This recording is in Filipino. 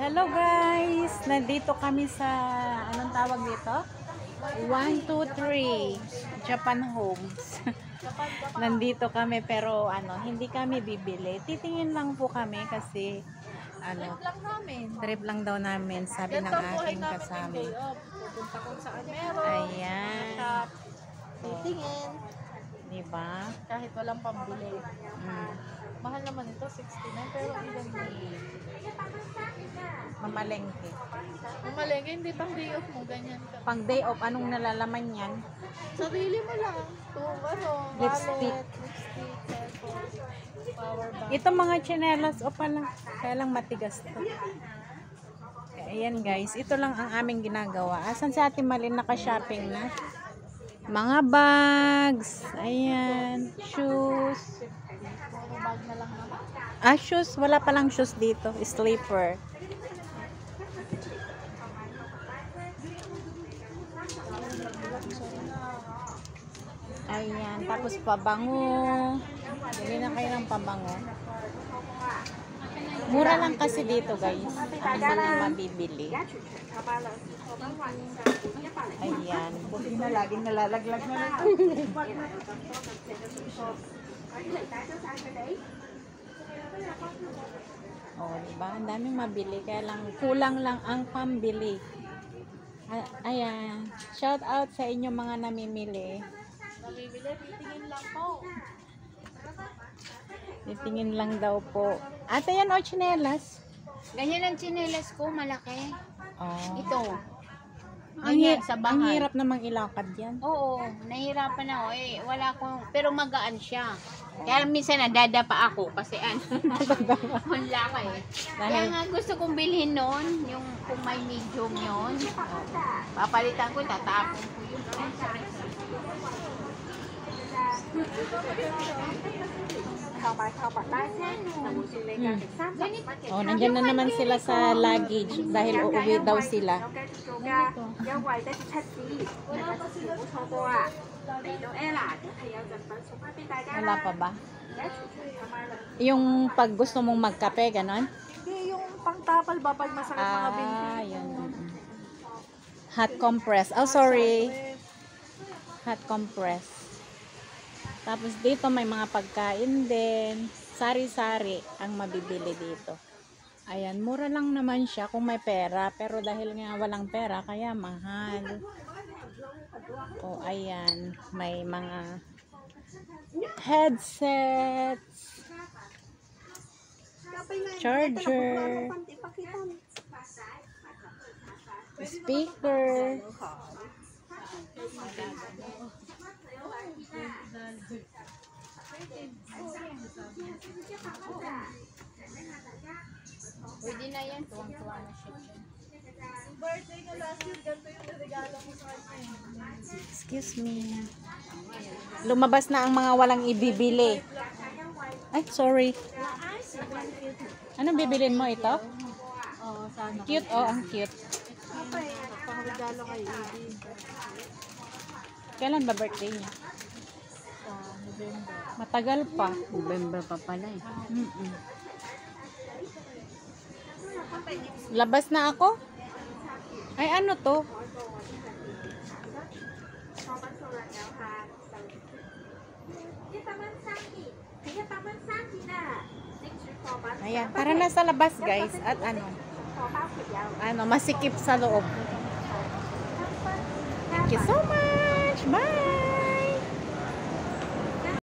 Hello guys! Nandito kami sa, anong tawag dito? 1, 2, 3 Japan Homes. Nandito kami pero hindi kami bibili. Titingin lang po kami kasi trip lang daw namin, sabi ng aking kasama. Pupunta kung saan meron. Ayan. Titingin. Diba? Kahit walang pambili. Mahal naman ito, 69. Pero ilan mo? Mamalengke. Mamalengke, hindi pang day off mo. Ganyan ka. Pang day off, anong nalalaman yan? Sarili mo lang. Lipstick. Lipstick, cellphone, power bank. Ito mga tsinelas o pala, kaya lang matigas to. Ayan guys, ito lang ang aming ginagawa. Asan si Ate Malin, naka-shopping na? Mga bags, ayan, shoes. Puro bag na lang naman. Shoes, wala palang shoes dito, sleeper. Ayan, tapos pabango. Bili na kayo ng pabango. Mura lang kasi dito guys, ang mga mabibili. Ayan. Buti na laging nalalaglag na lang. Diba? Ang daming mabili, kaya lang kulang lang ang pambili. Ayan. Shout out sa inyo mga namimili. Namimili, titingin lang po. Titingin lang daw po. Ate, yan o, tsinelas. Ganyan ang tsinelas ko, malaki. Oh. Ito. Ang, Ganyan, sa ang bahay. hirap namang ilakad yan. Oo, nahihirapan ako. Wala akong, pero magaan siya. Kaya minsan nadadapa ako kasi wala ka eh. Kaya nga gusto kong bilhin noon, yung kung may medium yun. Papalitan ko, tatapon ko yun. Nandyan na naman sila sa luggage dahil uuwi daw sila. Wala pa ba? Yung pag gusto mong magkape, ganon? Hindi, yung pangtapal ba pag masakit mga binti? Yun. Hot compress. Oh, sorry. Hot compress. Tapos dito may mga pagkain din. Sari-sari ang mabibili dito. Ayan, mura lang naman siya kung may pera. Pero dahil nga walang pera, kaya mahal. Ayan. May mga headsets, charger, speaker. Pwede na yan, tuwang-tuwa na siya. Birthday ka last year, ganito yung regalo mo sa kanya. Excuse me. Lumabas na ang mga walang ibibili. Ay, sorry. Anong bibilin mo ito? Oo, sana. Cute, oh, ang cute. Pang regalo kay Edie. Kailan ba birthday niya? Sa November. Matagal pa. November pa pala eh. Labas na ako? Ay, ano to? Ayan, tara na sa labas guys. At masikip sa loob. Thank you so much.